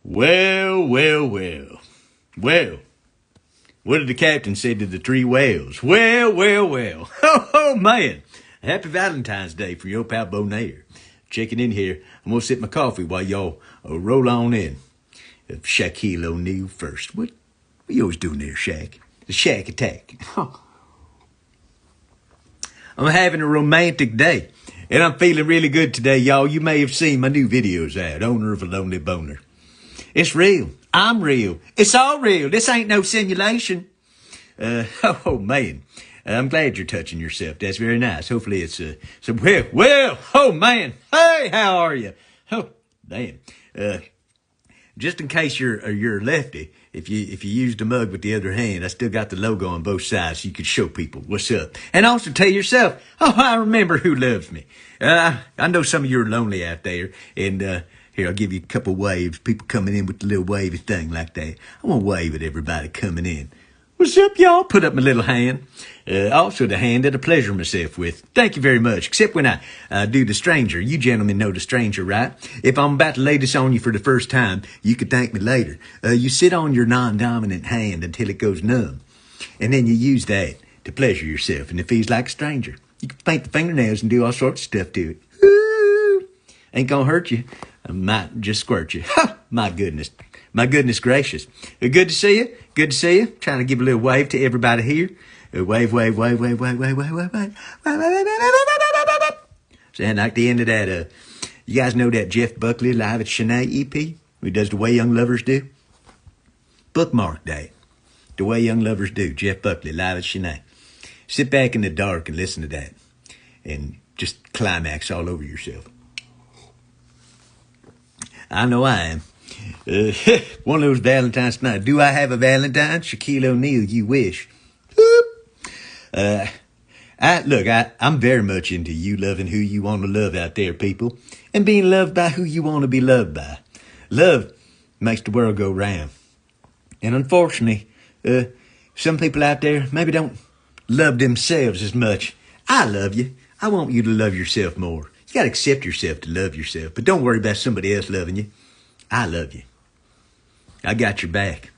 Well, well, well. Well, what did the captain say to the three whales? Well, well, well. Oh, man. Happy Valentine's Day for your pal Beau Nair. Checking in here. I'm going to sip my coffee while y'all roll on in. Shaquille O'Neal first. What you always doing there, Shaq? The Shaq attack. I'm having a romantic day. And I'm feeling really good today, y'all. You may have seen my new videos out, Owner of a Lonely Boner. It's real. I'm real. It's all real. This ain't no simulation. Oh, man. I'm glad you're touching yourself. That's very nice. Hopefully it's oh, man. Hey, how are you? Oh, damn. Just in case you're lefty, if you used a mug with the other hand, I still got the logo on both sides so you could show people what's up. And also tell yourself, oh, I remember who loves me. I know some of you are lonely out there, and here, I'll give you a couple waves. People coming in with the little wavy thing like that. I want to wave at everybody coming in. What's up, y'all? Put up my little hand. Also the hand that I pleasure myself with. Thank you very much. Except when I do the stranger. You gentlemen know the stranger, right? If I'm about to lay this on you for the first time, you can thank me later. You sit on your non-dominant hand until it goes numb. And then you use that to pleasure yourself. And it feels like a stranger. You can paint the fingernails and do all sorts of stuff to it. Woo! Ain't gonna hurt you. I might just squirt you. My goodness. My goodness gracious. Good to see you. Good to see you. Trying to give a little wave to everybody here. Wave, wave, wave, wave, wave, wave, wave, wave, wave. Sound like the end of that. You guys know that Jeff Buckley live at Shanae EP? Who does The Way Young Lovers Do? Bookmark that. The Way Young Lovers Do. Jeff Buckley live at Shanae. Sit back in the dark and listen to that. And just climax all over yourself. I know I am. One of those Valentines tonight. Do I have a Valentine? Shaquille O'Neal, you wish. I'm very much into you loving who you want to love out there, people. And being loved by who you want to be loved by. Love makes the world go round. And unfortunately, some people out there maybe don't love themselves as much. I love you. I want you to love yourself more. You got to accept yourself to love yourself. But don't worry about somebody else loving you. I love you. I got your back.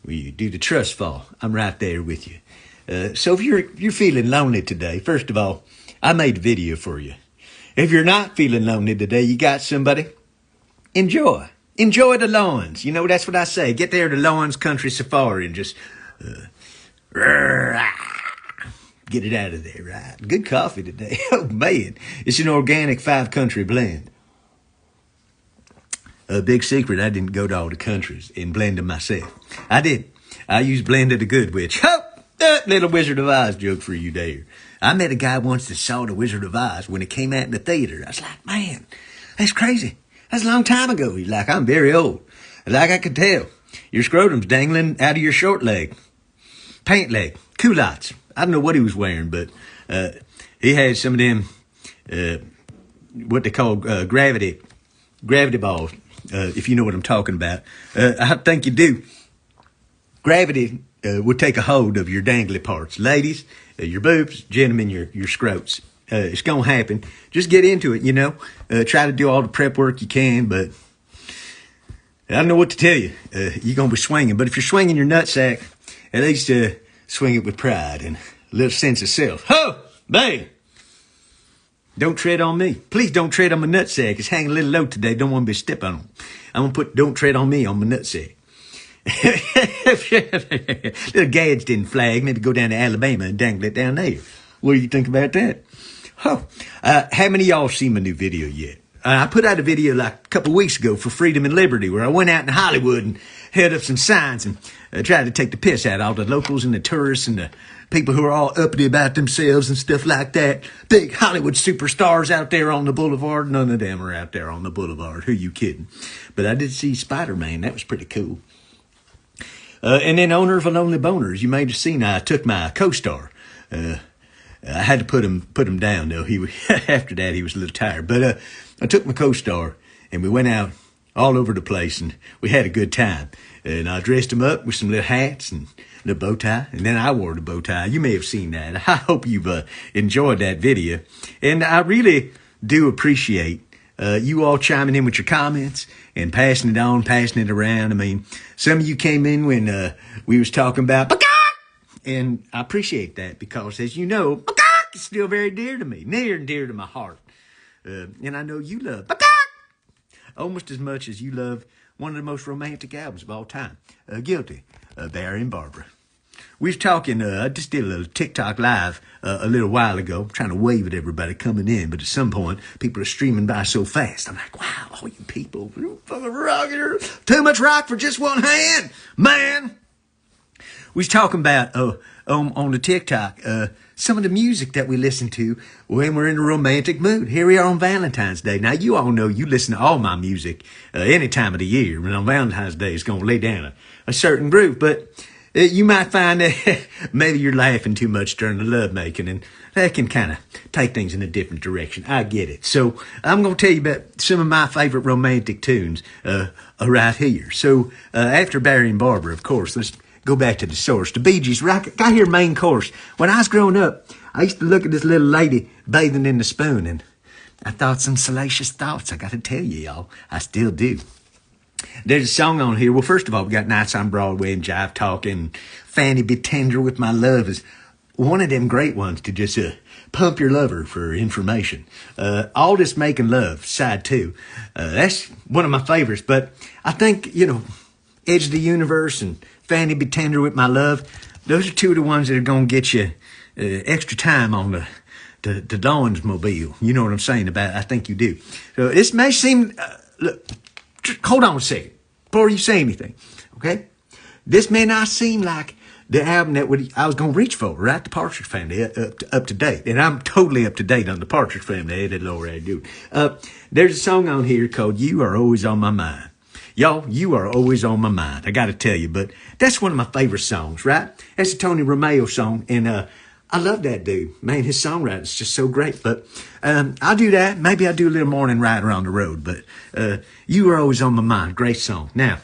When you do the trust fall, I'm right there with you. So if you're feeling lonely today, first of all, I made a video for you. If you're not feeling lonely today, you got somebody, enjoy. Enjoy the lawns. You know, that's what I say. Get there to Lawns Country Safari and just get it out of there, right? Good coffee today. Oh, man. It's an organic 5-country blend. A big secret, I didn't go to all the countries and blend them myself. I did. I used Blend of the Good Witch. Oh, that little Wizard of Oz joke for you there. I met a guy once that saw the Wizard of Oz when it came out in the theater. I was like, man, that's crazy. That's a long time ago. He's like, I'm very old. Like I could tell. Your scrotum's dangling out of your short leg. Paint leg. Culottes. I don't know what he was wearing, but he had some of them, what they call gravity balls. If you know what I'm talking about. I think you do. Gravity will take a hold of your dangly parts. Ladies, your boobs, gentlemen, your scrotes. It's going to happen. Just get into it, you know. Try to do all the prep work you can, but I don't know what to tell you. You're going to be swinging. But if you're swinging your nutsack, at least swing it with pride and a little sense of self. Oh, man. Don't tread on me. Please don't tread on my nutsack. It's hanging a little low today. Don't want to be stepping on. I'm going to put don't tread on me on my nutsack. Little Gadsden flag. Maybe go down to Alabama and dangle it down there. What do you think about that? Oh, how many of y'all seen my new video yet? I put out a video like a couple weeks ago for Freedom and Liberty where I went out in Hollywood and held up some signs and tried to take the piss out of all the locals and the tourists and the people who are all uppity about themselves and stuff like that. Big Hollywood superstars out there on the boulevard. None of them are out there on the boulevard. Who you kidding? But I did see Spider-Man. That was pretty cool. And then Owner of a Lonely Boner. As you may have seen, I took my co-star. I had to put him down, though. After that, he was a little tired. But I took my co-star, and we went out all over the place, and we had a good time. And I dressed him up with some little hats and the bow tie, and then I wore the bow tie. You may have seen that. I hope you've enjoyed that video. And I really do appreciate you all chiming in with your comments and passing it on, passing it around. I mean, some of you came in when we was talking about peacock, and I appreciate that because, as you know, peacock is still very dear to me, near and dear to my heart. And I know you love peacock almost as much as you love one of the most romantic albums of all time, Guilty, Barry and Barbara. We was talking, I just did a little TikTok live a little while ago, trying to wave at everybody coming in, but at some point, people are streaming by so fast. I'm like, wow, all you people, fucking rock here. Too much rock for just one hand, man. We was talking about, on the TikTok, some of the music that we listen to when we're in a romantic mood. Here we are on Valentine's Day. Now, you all know you listen to all my music any time of the year. And on Valentine's Day, it's going to lay down a certain groove. But you might find that maybe you're laughing too much during the lovemaking, and that can kind of take things in a different direction. I get it. So I'm going to tell you about some of my favorite romantic tunes right here. So after Barry and Barbara, of course, let's go back to the source. The Bee Gees, right? Got here main course. When I was growing up, I used to look at this little lady bathing in the spoon, and I thought some salacious thoughts. I got to tell you, y'all. I still do. There's a song on here. Well, first of all, we got Nights on Broadway and Jive Talking. Fanny Be Tender With My Love is one of them great ones to just pump your lover for information. All This Making Love, side 2. That's one of my favorites. But I think, Edge of the Universe and Fanny Be Tender With My Love, those are two of the ones that are going to get you extra time on the Dawn's mobile. You know what I'm saying about it? I think you do. So this may seem... look, hold on a second before you say anything, okay? This may not seem like the album that I was going to reach for, right? The Partridge Family, up to date. And I'm totally up to date on the Partridge Family. That lower I do. There's a song on here called You Are Always on My Mind. Y'all, you are always on my mind. I got to tell you, but that's one of my favorite songs, right? That's a Tony Romeo song, and I love that dude. Man, his songwriting is just so great. But I'll do that. Maybe I'll do a little morning ride around the road. But You Are Always on My Mind. Great song. Now,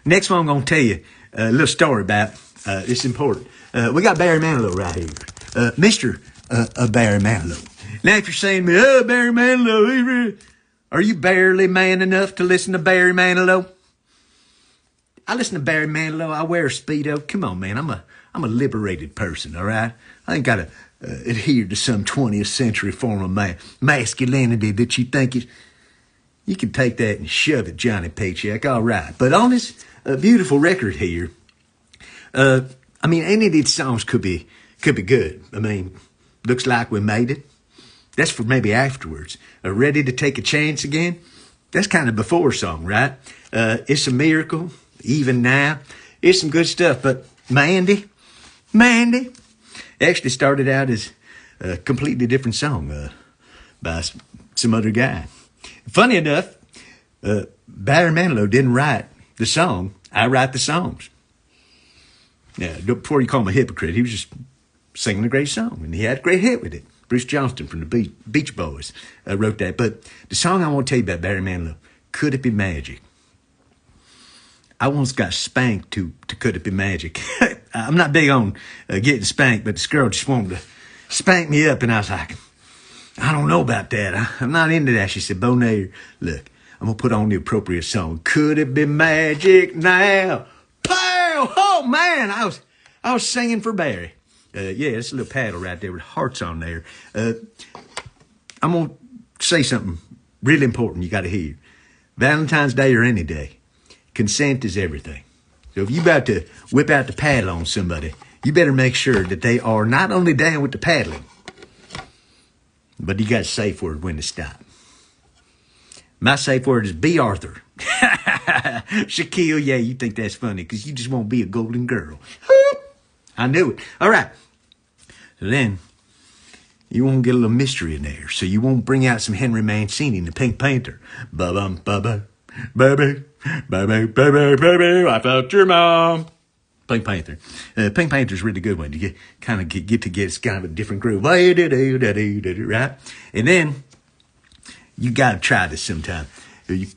next one I'm going to tell you a little story about. It's important. We got Barry Manilow right here. Mr. Barry Manilow. Now, if you're saying to me, oh, Barry Manilow, are you barely man enough to listen to Barry Manilow? I listen to Barry Manilow. I wear a Speedo. Come on, man. I'm a liberated person, all right? I ain't got to adhere to some 20th century form of masculinity that you think is... You can take that and shove it, Johnny Paycheck, all right. But on this beautiful record here, any of these songs could be good. I mean, Looks Like We Made It. That's for maybe afterwards. Ready to Take a Chance Again. That's kind of before song, right? It's a Miracle. Even Now. It's some good stuff. But Mandy actually started out as a completely different song by some other guy. Funny enough, Barry Manilow didn't write the song. I write the songs. Now, before you call him a hypocrite, he was just singing a great song, and he had a great hit with it. Bruce Johnston from the Beach Boys wrote that. But the song I want to tell you about Barry Manilow, Could It Be Magic? I once got spanked to Could It Be Magic. I'm not big on getting spanked, but this girl just wanted to spank me up, and I was like, I don't know about that. I'm not into that. She said, Beau Nair, look, I'm going to put on the appropriate song. Could it be magic now? Pow! Oh, man, I was singing for Barry. Yeah, it's a little paddle right there with hearts on there. I'm going to say something really important you got to hear. Valentine's Day or any day, consent is everything. So if you about to whip out the paddle on somebody, you better make sure that they are not only down with the paddling, but you got a safe word when to stop. My safe word is B. Arthur. Shaquille, yeah, you think that's funny because you just won't be a golden girl. I knew it. All right. So then, you won't get a little mystery in there. So you won't bring out some Henry Mancini in the Pink Panther. Ba-bum, ba-ba, baby, baby, baby, baby, I felt your mom. Pink Panther. Pink Panther's a really good one. You get it's kind of a different groove. Right? And then, you got to try this sometime. You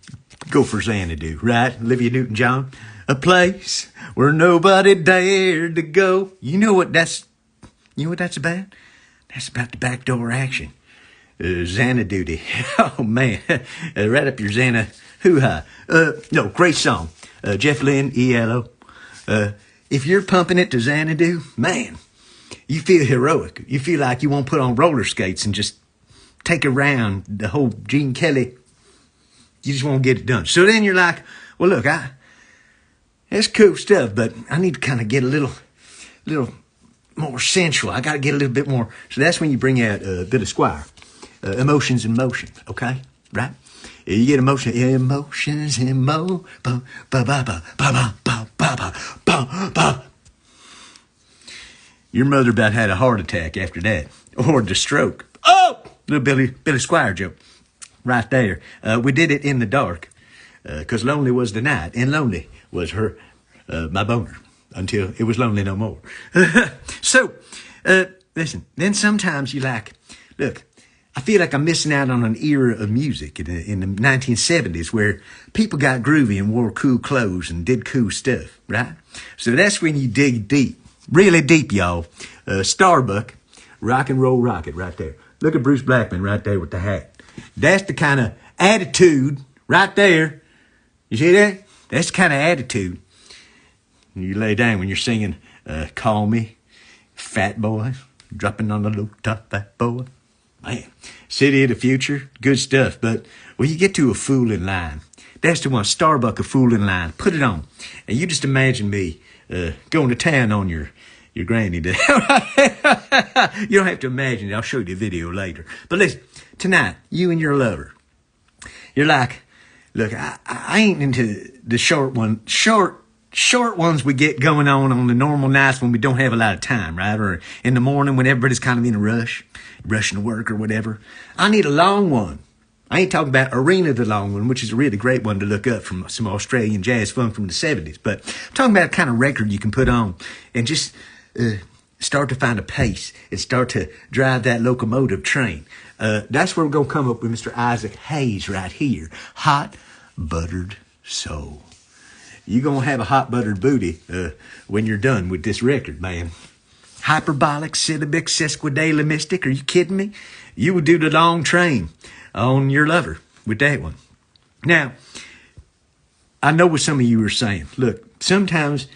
go for Xanadu, right? Olivia Newton-John. A place where nobody dared to go. You know what that's about? That's about the backdoor action. Xanadu. Oh, man. Right up your Xana hoo-ha. No, great song. Jeff Lynne, ELO. If you're pumping it to Xanadu, man, you feel heroic. You feel like you want to put on roller skates and just take around the whole Gene Kelly. You just want to get it done. So then you're like, well, look, that's cool stuff, but I need to kind of get a little more sensual. I got to get a little bit more. So that's when you bring out Billy Squier. Emotions in motion, okay? Right? You get emotions in mo, ba ba ba ba ba ba ba ba ba. Your mother about had a heart attack after that, or the stroke. Oh, little Billy Squier joke, right there. We did it in the dark, 'cause lonely was the night, and lonely was her, my boner, until it was lonely no more. So, listen. Then sometimes you like, look. I feel like I'm missing out on an era of music in the 1970s where people got groovy and wore cool clothes and did cool stuff, right? So that's when you dig deep, really deep, y'all. Starbuck, Rock and Roll Rocket right there. Look at Bruce Blackman right there with the hat. That's the kind of attitude right there. You see that? That's the kind of attitude you lay down when you're singing Call Me, Fat Boy, dropping on the low top fat boy. Man, City of the Future, good stuff. But when you get to A Fool in Line, that's the one, Starbuck, A Fool in Line. Put it on. And you just imagine me going to town on your granny. You don't have to imagine it. I'll show you the video later. But listen, tonight, you and your lover, you're like, look, I ain't into the short ones we get going on the normal nights when we don't have a lot of time, right? Or in the morning when everybody's kind of in a rush, rushing to work or whatever. I need a long one. I ain't talking about Arena the Long One, which is a really great one to look up from some Australian jazz funk from the 70s. But I'm talking about a kind of record you can put on and just start to find a pace and start to drive that locomotive train. That's where we're going to come up with Mr. Isaac Hayes right here. Hot Buttered Soul. You're going to have a hot buttered booty when you're done with this record, man. Hyperbolic, syllabic, sesquidaily mystic. Are you kidding me? You would do the long train on your lover with that one. Now, I know what some of you are saying. Look, sometimes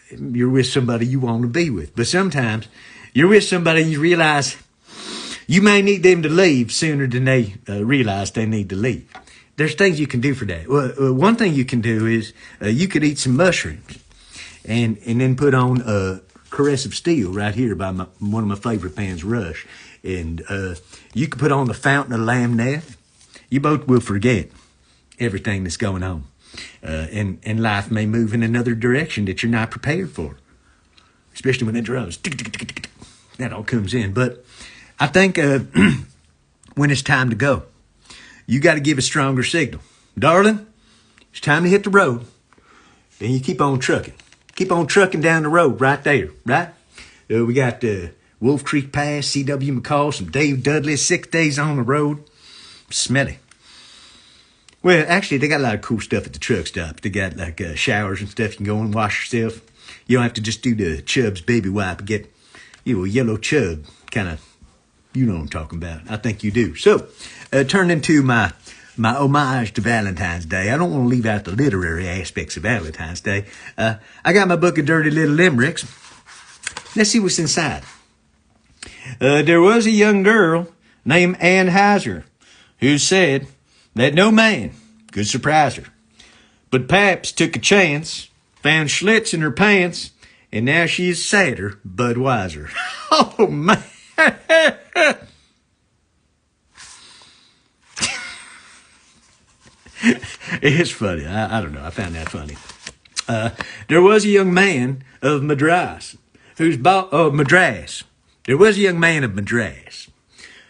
you're with somebody you want to be with. But sometimes you're with somebody and you realize you may need them to leave sooner than they realize they need to leave. There's things you can do for that. Well, one thing you can do is you could eat some mushrooms and then put on Caress of Steel right here by one of my favorite bands, Rush. And you could put on the Fountain of Lamb Neth. You both will forget everything that's going on. And life may move in another direction that you're not prepared for. Especially when the drums, that all comes in. But I think when it's time to go, you got to give a stronger signal. Darling, it's time to hit the road. Then you keep on trucking. Keep on trucking down the road right there, right? We got Wolf Creek Pass, C.W. McCall, some Dave Dudley, 6 days on the road. Smelly. Well, actually, they got a lot of cool stuff at the truck stop. They got like showers and stuff. You can go and wash yourself. You don't have to just do the Chubb's baby wipe and get, a yellow chub kind of, you know what I'm talking about. I think you do. So, turn into my homage to Valentine's Day. I don't want to leave out the literary aspects of Valentine's Day. I got my book of dirty little limericks. Let's see what's inside. There was a young girl named Ann Heiser who said that no man could surprise her. But Paps took a chance, found Schlitz in her pants, and now she's sadder but wiser. Oh, man. It's funny. I don't know. I found that funny. There was a young man of Madras Madras. There was a young man of Madras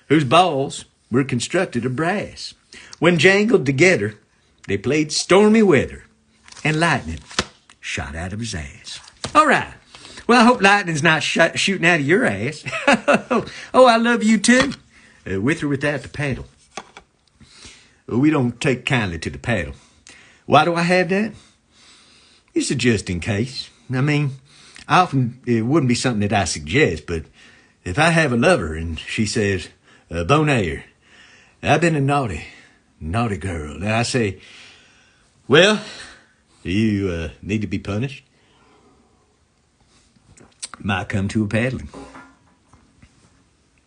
whose balls were constructed of brass. When jangled together, they played stormy weather, and lightning shot out of his ass. All right. Well, I hope lightning's not shooting out of your ass. Oh, I love you too. With or without the paddle. We don't take kindly to the paddle. Why do I have that? It's a just in case. I mean, it wouldn't be something that I suggest, but if I have a lover and she says, Beau Nair, I've been a naughty girl. And I say, well, you need to be punished. Might come to a paddling.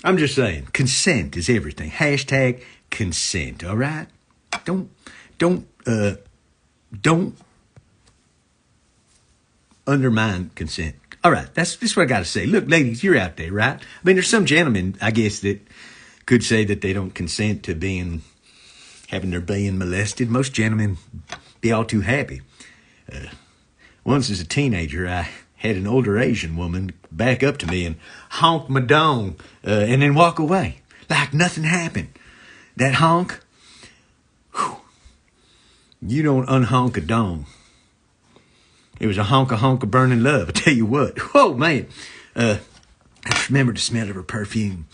I'm just saying, consent is everything. Hashtag consent, all right? Don't undermine consent. All right, that's what I got to say. Look, ladies, you're out there, right? I mean, there's some gentlemen, I guess, that could say that they don't consent to having their being molested. Most gentlemen be all too happy. Once as a teenager, I had an older Asian woman back up to me and honk my dong and then walk away like nothing happened. That honk, whew, you don't unhonk a dong. It was a honk of burning love, I tell you what. Whoa, man. I just remember the smell of her perfume.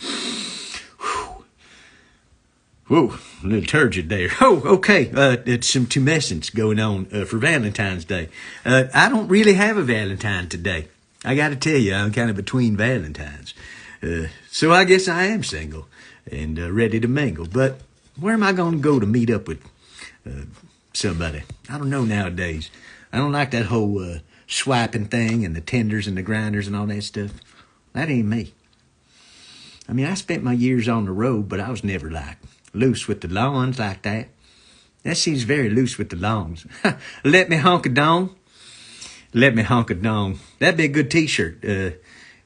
Whoa, a little turgid there. Oh, okay. It's some tumescence going on for Valentine's Day. I don't really have a Valentine today. I got to tell you, I'm kind of between Valentines. So I guess I am single and ready to mingle. But where am I going to go to meet up with somebody? I don't know nowadays. I don't like that whole swiping thing and the Tinders and the grinders and all that stuff. That ain't me. I mean, I spent my years on the road, but I was never like loose with the lawns like that. That seems very loose with the lawns. Let me honk a dong. Let me honk a dong. That'd be a good T-shirt.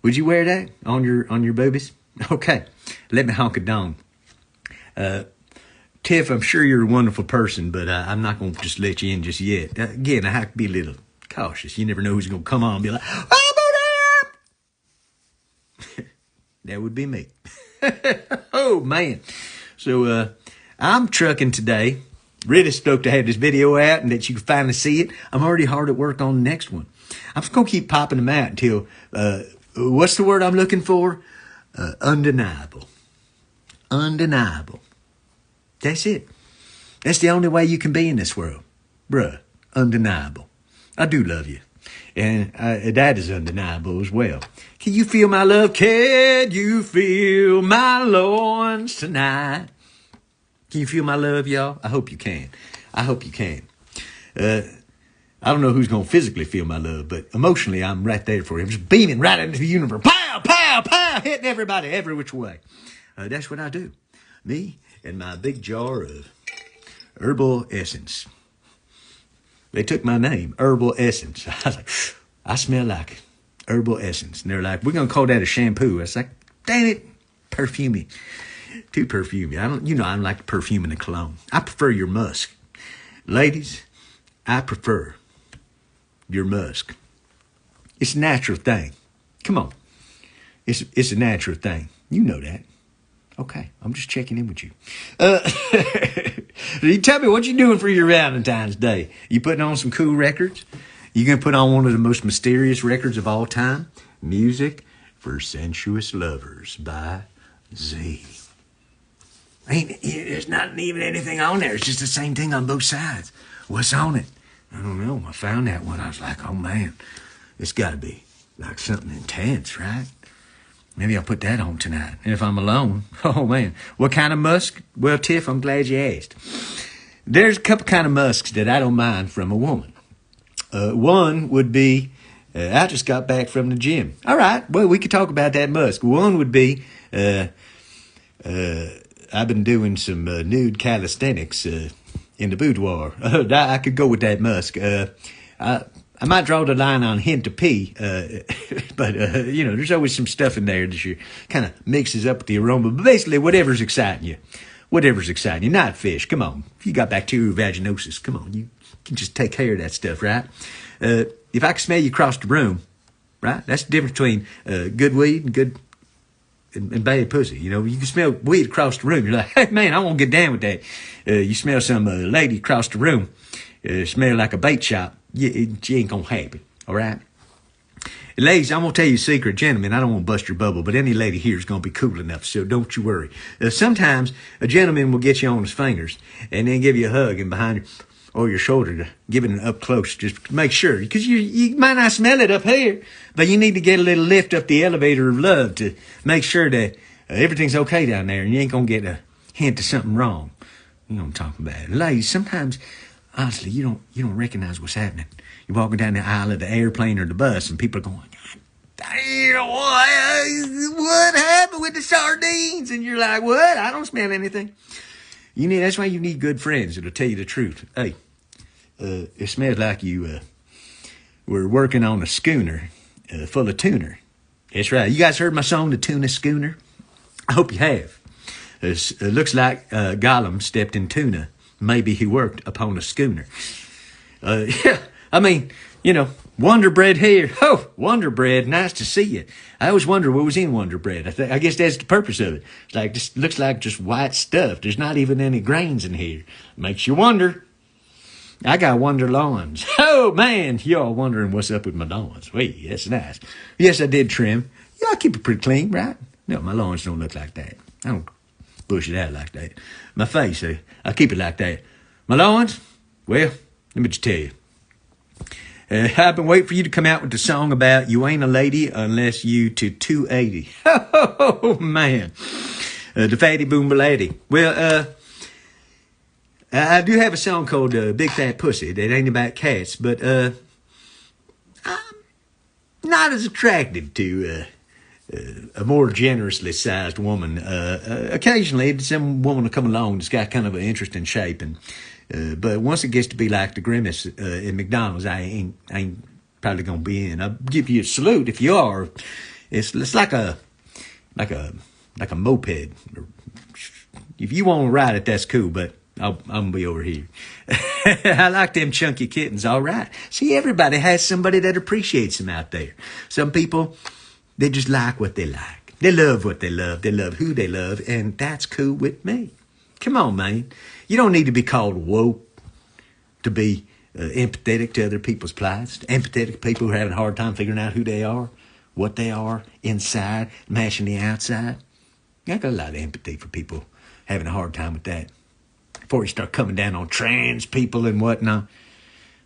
Would you wear that on your boobies? Okay. Let me honk a dong. Tiff, I'm sure you're a wonderful person, but I'm not going to just let you in just yet. Again, I have to be a little cautious. You never know who's going to come on and be like, oh, that would be me. Oh, man. So I'm trucking today. Really stoked to have this video out and that you can finally see it. I'm already hard at work on the next one. I'm just going to keep popping them out until, what's the word I'm looking for? Undeniable. Undeniable. That's it. That's the only way you can be in this world. Bruh, undeniable. I do love you. And that is undeniable as well. Can you feel my love? Can you feel my loins tonight? Can you feel my love, y'all? I hope you can. I hope you can. I don't know who's going to physically feel my love, but emotionally, I'm right there for him. Just beaming right into the universe. Pow, pow, pow, hitting everybody every which way. That's what I do. Me and my big jar of herbal essence. They took my name, herbal essence. I was like, I smell like herbal essence. And they're like, we're going to call that a shampoo. I was like, dang it, perfumey. Too perfumey. I don't like perfume and cologne. I prefer your musk. Ladies, I prefer your musk. It's a natural thing. Come on. It's a natural thing. You know that. Okay, I'm just checking in with you. You tell me what you doing for your Valentine's Day. You putting on some cool records? You gonna put on one of the most mysterious records of all time? Music for Sensuous Lovers by Z. There's not even anything on there. It's just the same thing on both sides. What's on it? I don't know. I found that one. I was like, oh man, it's gotta be like something intense, right? Maybe I'll put that on tonight. And if I'm alone, oh man, what kind of musk? Well, Tiff, I'm glad you asked. There's a couple kind of musks that I don't mind from a woman. One would be, I just got back from the gym. All right, well, we could talk about that musk. One would be, I've been doing some nude calisthenics in the boudoir. I could go with that musk. I might draw the line on hint to pee, but, there's always some stuff in there that kind of mixes up with the aroma. But basically, whatever's exciting you. Not fish. Come on. If you got bacterial vaginosis, come on. You can just take care of that stuff, right? If I can smell you across the room, right? That's the difference between good weed and good and bad pussy. You can smell weed across the room. You're like, hey, man, I won't get down with that. You smell some lady across the room, smell like a bait shop. She ain't gonna happen, all right? Ladies, I'm gonna tell you a secret, gentlemen. I don't want to bust your bubble, but any lady here is gonna be cool enough, so don't you worry. Sometimes a gentleman will get you on his fingers and then give you a hug and behind your or your shoulder to give it an up close, just to make sure, because you might not smell it up here, but you need to get a little lift up the elevator of love to make sure that everything's okay down there, and you ain't gonna get a hint of something wrong. You know what I'm talking about. Ladies, sometimes, honestly, you don't recognize what's happening. You're walking down the aisle of the airplane or the bus, and people are going, God damn, what happened with the sardines? And you're like, what? I don't smell anything. That's why you need good friends that'll tell you the truth. Hey, it smells like you were working on a schooner full of tuna. That's right. You guys heard my song, The Tuna Schooner? I hope you have. It looks like Gollum stepped in tuna. Maybe he worked upon a schooner. Yeah, I mean, Wonder Bread here. Oh, Wonder Bread, nice to see you. I always wonder what was in Wonder Bread. I guess that's the purpose of it. It's like, just looks like just white stuff. There's not even any grains in here. Makes you wonder. I got wonder lawns. Oh, man, y'all wondering what's up with my lawns. Wait, that's nice. Yes, I did trim. Yeah, I keep it pretty clean, right? No, my lawns don't look like that. I don't bush it out like that. My face, I keep it like that. My lawns, well, let me just tell you. I've been waiting for you to come out with the song about you ain't a lady unless you to 280. Oh, man. The fatty boom lady. Well, I do have a song called Big Fat Pussy that ain't about cats, but I'm not as attracted to a more generously sized woman. Occasionally, some woman will come along that's got kind of an interesting shape, but once it gets to be like the grimace in McDonald's, I ain't probably gonna be in. I'll give you a salute if you are. It's like a moped. If you want to ride it, that's cool, but I'm gonna be over here. I like them chunky kittens, all right. See, everybody has somebody that appreciates them out there. Some people, they just like what they like. They love what they love. They love who they love, and that's cool with me. Come on, man. You don't need to be called woke to be empathetic to other people's plights. Empathetic to people who are having a hard time figuring out who they are, what they are, inside, matching the outside. I got a lot of empathy for people having a hard time with that. Before you start coming down on trans people and whatnot. I'm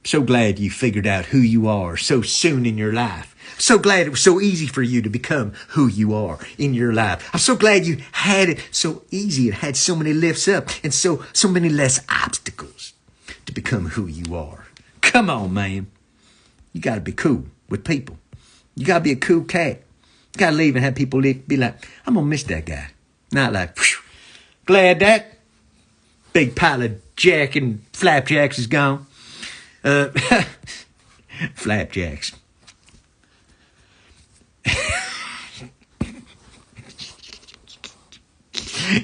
so glad you figured out who you are so soon in your life. So glad it was so easy for you to become who you are in your life. I'm so glad you had it so easy. It had so many lifts up and so many less obstacles to become who you are. Come on, man. You got to be cool with people. You got to be a cool cat. You got to leave and have people be like, I'm going to miss that guy. Not like, phew, glad that big pile of jack and flapjacks is gone. Flapjacks.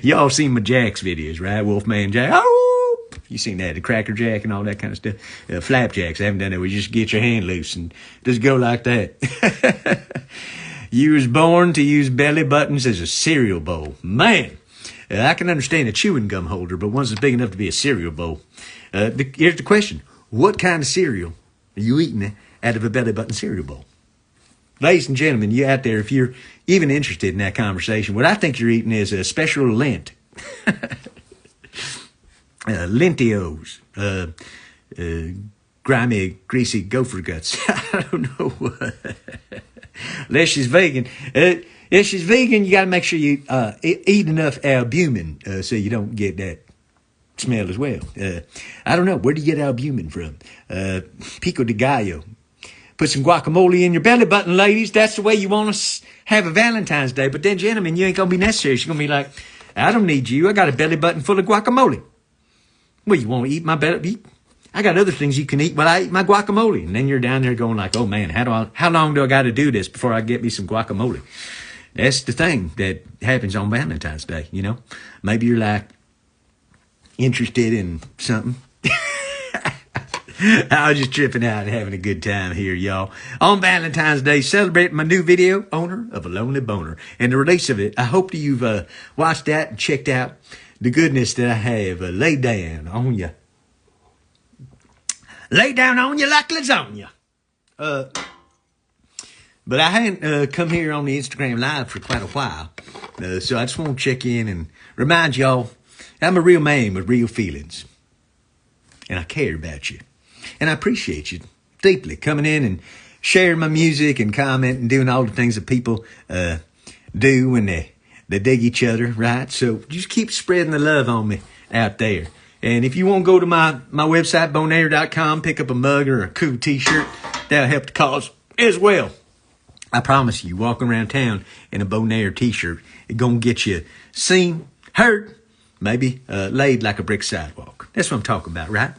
Y'all seen my Jacks videos, right? Wolfman Jack. Oh, you seen that? The Cracker Jack and all that kind of stuff. Flapjacks. I haven't done that. We just get your hand loose and just go like that. You was born to use belly buttons as a cereal bowl. Man, I can understand a chewing gum holder, but one's big enough to be a cereal bowl. Here's the question. What kind of cereal are you eating out of a belly button cereal bowl? Ladies and gentlemen, you out there, if you're even interested in that conversation, what I think you're eating is a special Lent. Lentios. Grimy, greasy gopher guts. I don't know what. Unless she's vegan. If she's vegan, you got to make sure you eat enough albumin so you don't get that smell as well. I don't know. Where do you get albumin from? Pico de Gallo. Put some guacamole in your belly button, ladies. That's the way you want to have a Valentine's Day. But then, gentlemen, you ain't going to be necessary. She's going to be like, I don't need you. I got a belly button full of guacamole. Well, you want to eat my belly? I got other things you can eat while I eat my guacamole. And then you're down there going like, oh, man, how long do I got to do this before I get me some guacamole? That's the thing that happens on Valentine's Day, you know. Maybe you're like interested in something. I was just tripping out and having a good time here, y'all. On Valentine's Day, celebrating my new video, Owner of a Lonely Boner. And the release of it, I hope that you've watched that and checked out the goodness that I have laid down on you. Lay down on you like lasagna. But I hadn't come here on the Instagram Live for quite a while. So I just want to check in and remind y'all, I'm a real man with real feelings. And I care about you. And I appreciate you deeply coming in and sharing my music and commenting and doing all the things that people do when they They dig each other, right? So just keep spreading the love on me out there. And if you want to go to my website, beaunair.com, pick up a mug or a cool t-shirt, that'll help the cause as well. I promise you, walking around town in a Beau Nair t-shirt, it's going to get you seen, heard, maybe laid like a brick sidewalk. That's what I'm talking about, right?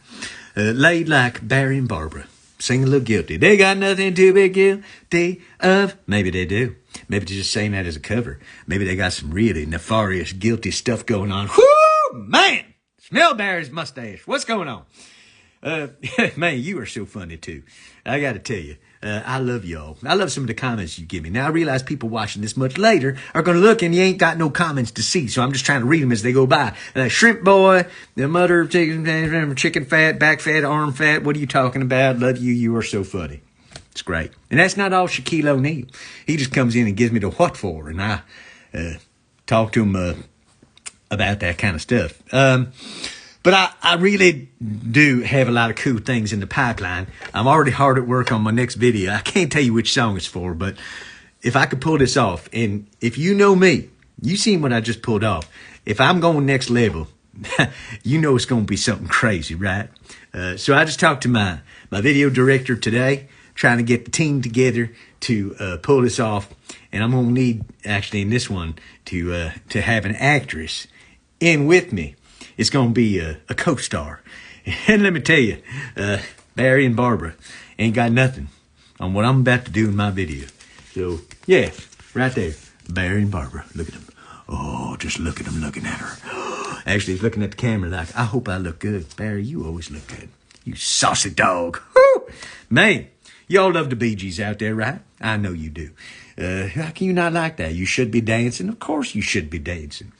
Laid like Barry and Barbara. Sing a little guilty. They got nothing to be guilty of. Maybe they do. Maybe they're just saying that as a cover. Maybe they got some really nefarious, guilty stuff going on. Whoo, man! Smell Barry's mustache. What's going on? Man, you are so funny too. I got to tell you, I love y'all. I love some of the comments you give me. Now I realize people watching this much later are going to look and you ain't got no comments to see. So I'm just trying to read them as they go by. Shrimp boy, the mother of chicken fat, back fat, arm fat. What are you talking about? Love you. You are so funny. It's great. And that's not all Shaquille O'Neal. He just comes in and gives me the what for. And I talk to him about that kind of stuff. But I really do have a lot of cool things in the pipeline. I'm already hard at work on my next video. I can't tell you which song it's for, but if I could pull this off, and if you know me, you seen what I just pulled off. If I'm going next level, you know it's going to be something crazy, right? So I just talked to my video director today, trying to get the team together to pull this off. And I'm going to need, actually in this one, to have an actress in with me. It's going to be a co-star. And let me tell you, Barry and Barbara ain't got nothing on what I'm about to do in my video. So, yeah, right there. Barry and Barbara. Look at them. Oh, just look at them looking at her. Actually, he's looking at the camera like, I hope I look good. Barry, you always look good. You saucy dog. Woo! Man, y'all love the Bee Gees out there, right? I know you do. How can you not like that? You should be dancing. Of course you should be dancing.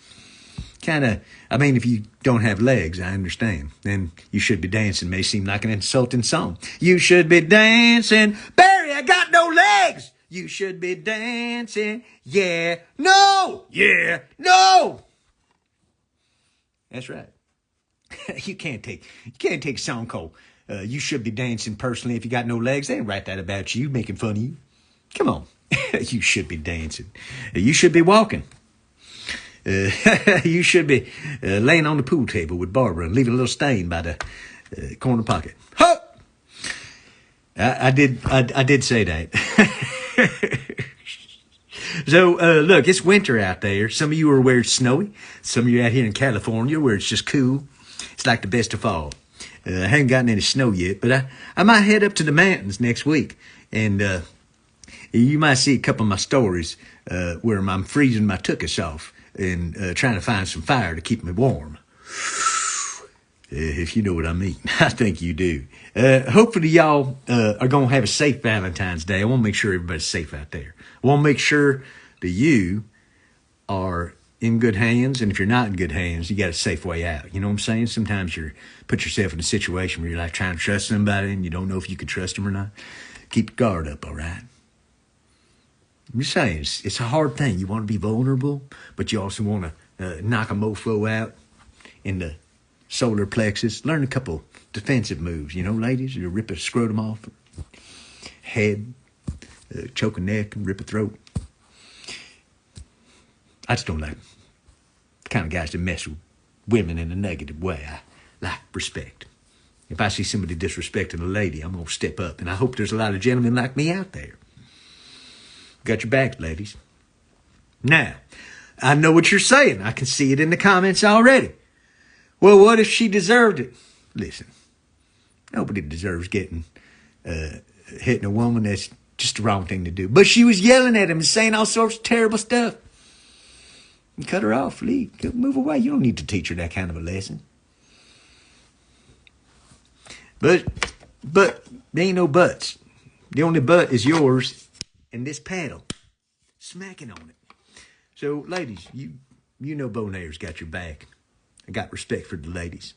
I mean, if you don't have legs, I understand. Then you should be dancing may seem like an insulting song. You should be dancing. Barry, I got no legs. You should be dancing. Yeah. No. Yeah. No. That's right. You can't take a song called You Should Be Dancing personally if you got no legs. They didn't write that about you, making fun of you. Come on. You should be dancing. You should be walking. You should be laying on the pool table with Barbara and leaving a little stain by the corner pocket. Ho! I did say that. So, look, it's winter out there. Some of you are where it's snowy. Some of you out here in California where it's just cool. It's like the best of fall. I haven't gotten any snow yet, but I might head up to the mountains next week. And you might see a couple of my stories where I'm freezing my tuchus off and trying to find some fire to keep me warm. If you know what I mean. I think you do. Hopefully y'all are going to have a safe Valentine's Day. I want to make sure everybody's safe out there. I want to make sure that you are in good hands. And if you're not in good hands, you got a safe way out. You know what I'm saying? Sometimes you put yourself in a situation where you're like trying to trust somebody and you don't know if you can trust them or not. Keep your guard up, all right? I'm just saying, it's a hard thing. You want to be vulnerable, but you also want to knock a mofo out in the solar plexus. Learn a couple defensive moves, you know, ladies. You rip a scrotum off, head, choke a neck, and rip a throat. I just don't like the kind of guys that mess with women in a negative way. I like respect. If I see somebody disrespecting a lady, I'm going to step up. And I hope there's a lot of gentlemen like me out there. Got your back, ladies. Now, I know what you're saying. I can see it in the comments already. Well, what if she deserved it? Listen, nobody deserves getting hitting a woman. That's just the wrong thing to do. But she was yelling at him and saying all sorts of terrible stuff. You cut her off, leave, move away. You don't need to teach her that kind of a lesson. But there ain't no buts. The only butt is yours and this paddle smacking on it. So, ladies, you know Beau Nair's got your back. I got respect for the ladies.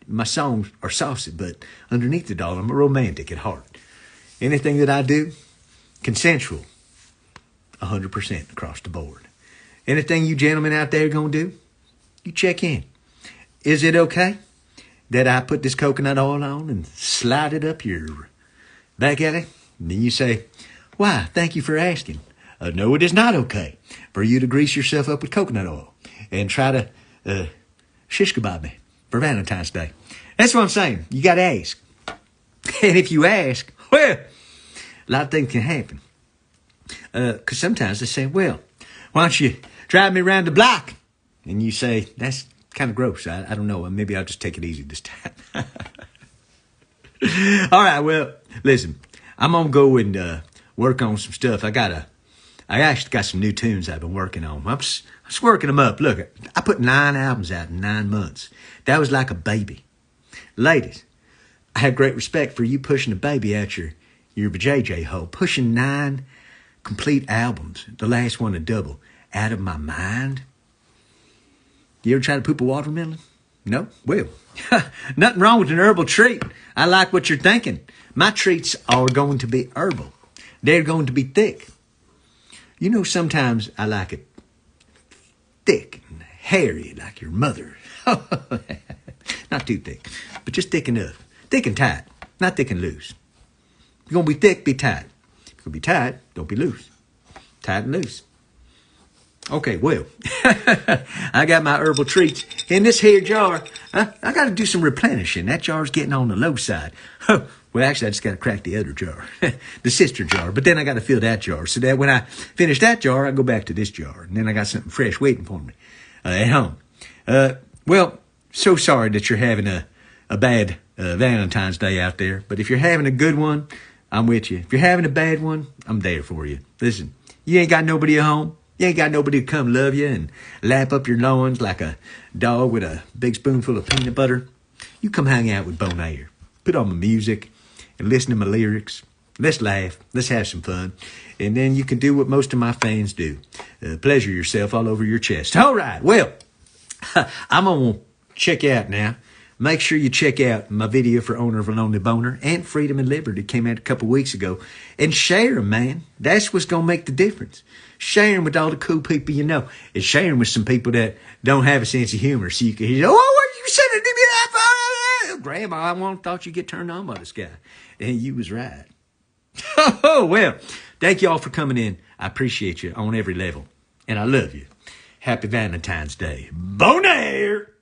My songs are saucy, but underneath it all, I'm a romantic at heart. Anything that I do, consensual, 100% across the board. Anything you gentlemen out there going to do, you check in. Is it okay that I put this coconut oil on and slide it up your back alley? And then you say, why, thank you for asking. No, it is not okay for you to grease yourself up with coconut oil and try to shish kebab me for Valentine's Day. That's what I'm saying. You got to ask. And if you ask, well, a lot of things can happen. Because sometimes they say, well, why don't you drive me around the block? And you say, that's kind of gross. I don't know. Maybe I'll just take it easy this time. All right, well, listen, I'm going to go and work on some stuff. I actually got some new tunes I've been working on. I'm just working them up. Look, I put 9 albums out in 9 months. That was like a baby. Ladies, I have great respect for you pushing a baby out your vajayjay hole. Pushing 9 complete albums, the last one a double, out of my mind. You ever try to poop a watermelon? No? Well, nothing wrong with an herbal treat. I like what you're thinking. My treats are going to be herbal. They're going to be thick. You know, sometimes I like it thick and hairy like your mother. Not too thick, but just thick enough. Thick and tight, not thick and loose. If you're going to be thick, be tight. If you're going to be tight, don't be loose. Tight and loose. Okay, well, I got my herbal treats in this here jar. I got to do some replenishing. That jar's getting on the low side. Well, actually, I just got to crack the other jar, the sister jar. But then I got to fill that jar so that when I finish that jar, I go back to this jar. And then I got something fresh waiting for me at home. Well, so sorry that you're having a bad Valentine's Day out there. But if you're having a good one, I'm with you. If you're having a bad one, I'm there for you. Listen, you ain't got nobody at home. You ain't got nobody to come love you and lap up your loins like a dog with a big spoonful of peanut butter. You come hang out with Beau Nair. Put on my music and listen to my lyrics. Let's laugh. Let's have some fun. And then you can do what most of my fans do. Pleasure yourself all over your chest. All right. Well, I'm going to check out now. Make sure you check out my video for Owner of a Lonely Boner and Freedom and Liberty. Came out a couple weeks ago. And share them, man. That's what's going to make the difference. Share them with all the cool people you know. And share them with some people that don't have a sense of humor. So you can hear, oh, what you said to me that for? Grandma, I thought you'd get turned on by this guy. And you was right. Oh, well, thank you all for coming in. I appreciate you on every level. And I love you. Happy Valentine's Day. Beau Nair!